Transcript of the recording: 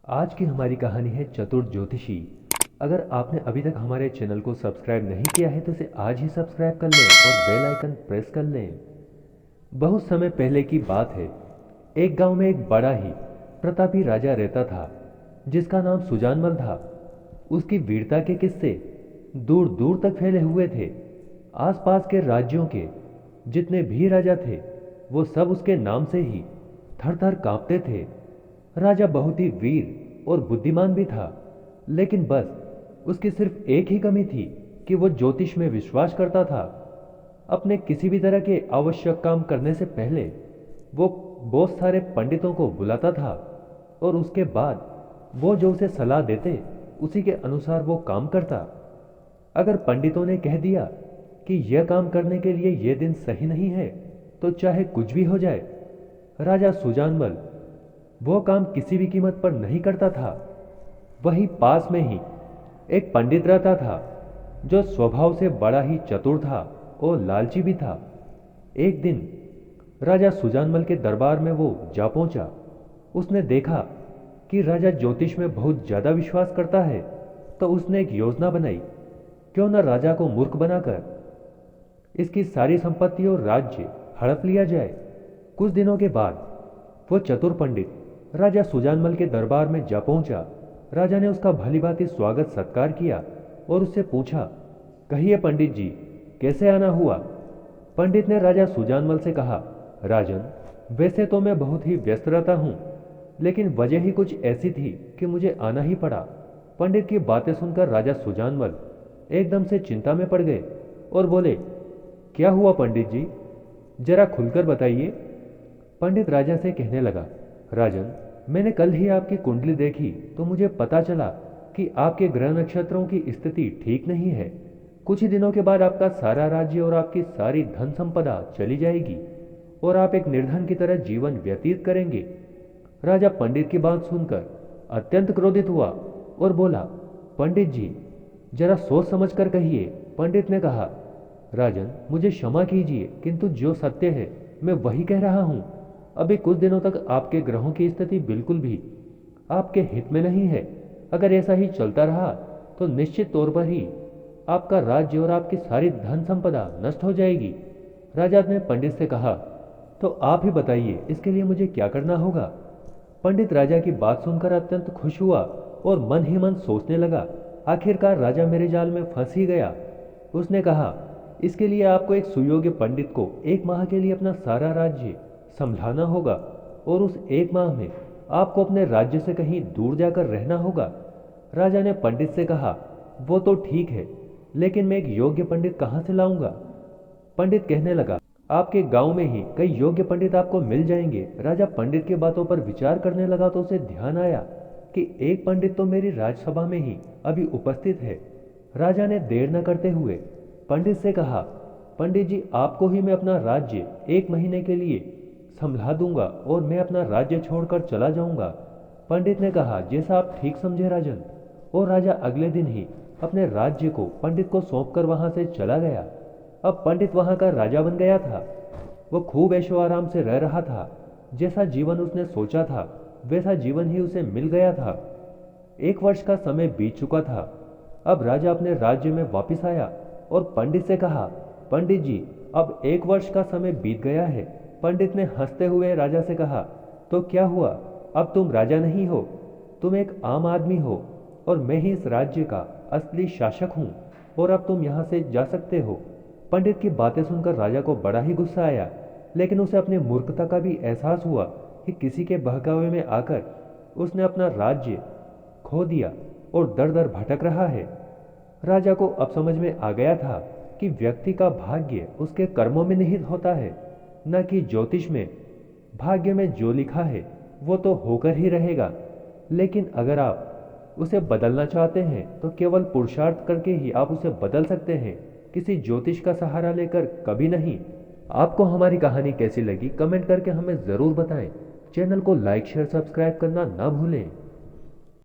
आज की हमारी कहानी है चतुर ज्योतिषी। अगर आपने अभी तक हमारे चैनल को सब्सक्राइब नहीं किया है तो इसे आज ही सब्सक्राइब कर लें और बेल आइकन प्रेस कर लें। बहुत समय पहले की बात है। एक गांव में एक बड़ा ही प्रतापी राजा रहता था जिसका नाम सुजानमल था। उसकी वीरता के किस्से दूर दूर तक फैले हुए थे। आसपास के राज्यों के जितने भी राजा थे वो सब उसके नाम से ही थर थर कांपते थे। राजा बहुत ही वीर और बुद्धिमान भी था, लेकिन बस उसकी सिर्फ एक ही कमी थी कि वो ज्योतिष में विश्वास करता था। अपने किसी भी तरह के आवश्यक काम करने से पहले वो बहुत सारे पंडितों को बुलाता था और उसके बाद वो जो उसे सलाह देते उसी के अनुसार वो काम करता। अगर पंडितों ने कह दिया कि यह काम करने के लिए यह दिन सही नहीं है तो चाहे कुछ भी हो जाए, राजा सुजानमल वो काम किसी भी कीमत पर नहीं करता था। वहीं पास में ही एक पंडित रहता था जो स्वभाव से बड़ा ही चतुर था और लालची भी था। एक दिन राजा सुजानमल के दरबार में वो जा पहुंचा। उसने देखा कि राजा ज्योतिष में बहुत ज्यादा विश्वास करता है, तो उसने एक योजना बनाई। क्यों न राजा को मूर्ख बनाकर इसकी सारी संपत्ति और राज्य हड़प लिया जाए। कुछ दिनों के बाद वो चतुर पंडित राजा सुजानमल के दरबार में जा पहुंचा। राजा ने उसका भलीभांति स्वागत सत्कार किया और उससे पूछा, कहिए पंडित जी, कैसे आना हुआ। पंडित ने राजा सुजानमल से कहा, राजन, वैसे तो मैं बहुत ही व्यस्त रहता हूं, लेकिन वजह ही कुछ ऐसी थी कि मुझे आना ही पड़ा। पंडित की बातें सुनकर राजा सुजानमल एकदम से चिंता में पड़ गए और बोले, क्या हुआ पंडित जी, जरा खुलकर बताइए। पंडित राजा से कहने लगा, राजन, मैंने कल ही आपकी कुंडली देखी तो मुझे पता चला कि आपके ग्रह नक्षत्रों की स्थिति ठीक नहीं है। कुछ ही दिनों के बाद आपका सारा राज्य और आपकी सारी धन संपदा चली जाएगी और आप एक निर्धन की तरह जीवन व्यतीत करेंगे। राजा पंडित की बात सुनकर अत्यंत क्रोधित हुआ और बोला, पंडित जी, जरा सोच समझ कर कहिए। पंडित ने कहा, राजन, मुझे क्षमा कीजिए, किंतु जो सत्य है मैं वही कह रहा हूं। अभी कुछ दिनों तक आपके ग्रहों की स्थिति बिल्कुल भी आपके हित में नहीं है। अगर ऐसा ही चलता रहा तो निश्चित तौर पर ही आपका राज्य और आपकी सारी धन संपदा नष्ट हो जाएगी। राजा ने पंडित से कहा, तो आप ही बताइए, इसके लिए मुझे क्या करना होगा। पंडित राजा की बात सुनकर अत्यंत खुश हुआ और मन ही मन सोचने लगा, आखिरकार राजा मेरे जाल में फंस ही गया। उसने कहा, इसके लिए आपको एक सुयोग्य पंडित को 1 माह के लिए अपना सारा राज्य संभालना होगा और उस 1 माह में आपको अपने राज्य से कहीं दूर जाकर रहना होगा। राजा ने पंडित से कहा, वो तो ठीक है, लेकिन मैं एक योग्य पंडित कहाँ से लाऊंगा। पंडित कहने लगा, आपके गांव में ही कई योग्य पंडित आपको मिल जाएंगे। राजा पंडित की बातों पर विचार करने लगा तो उसे ध्यान आया कि एक पंडित तो मेरी राजसभा में ही अभी उपस्थित है। राजा ने देर न करते हुए पंडित से कहा, पंडित जी, आपको ही मैं अपना राज्य 1 महीने के लिए संभला दूंगा और मैं अपना राज्य छोड़कर चला जाऊंगा। पंडित ने कहा, जैसा आप ठीक समझे राजन। और राजा अगले दिन ही अपने राज्य को पंडित को सौंपकर वहां से चला गया। अब पंडित वहां का राजा बन गया था। वो खूब ऐशो आराम से रह रहा था। जैसा जीवन उसने सोचा था वैसा जीवन ही उसे मिल गया था। 1 वर्ष का समय बीत चुका था। अब राजा अपने राज्य में वापिस आया और पंडित से कहा, पंडित जी, अब 1 वर्ष का समय बीत गया है। पंडित ने हंसते हुए राजा से कहा, तो क्या हुआ, अब तुम राजा नहीं हो, तुम एक आम आदमी हो और मैं ही इस राज्य का असली शासक हूं और अब तुम यहां से जा सकते हो। पंडित की बातें सुनकर राजा को बड़ा ही गुस्सा आया, लेकिन उसे अपनी मूर्खता का भी एहसास हुआ कि किसी के बहकावे में आकर उसने अपना राज्य खो दिया और दर दर भटक रहा है। राजा को अब समझ में आ गया था कि व्यक्ति का भाग्य उसके कर्मों में निहित होता है, न कि ज्योतिष में। भाग्य में जो लिखा है वो तो होकर ही रहेगा, लेकिन अगर आप उसे बदलना चाहते हैं तो केवल पुरुषार्थ करके ही आप उसे बदल सकते हैं, किसी ज्योतिष का सहारा लेकर कभी नहीं। आपको हमारी कहानी कैसी लगी कमेंट करके हमें ज़रूर बताएं। चैनल को लाइक शेयर सब्सक्राइब करना ना भूलें।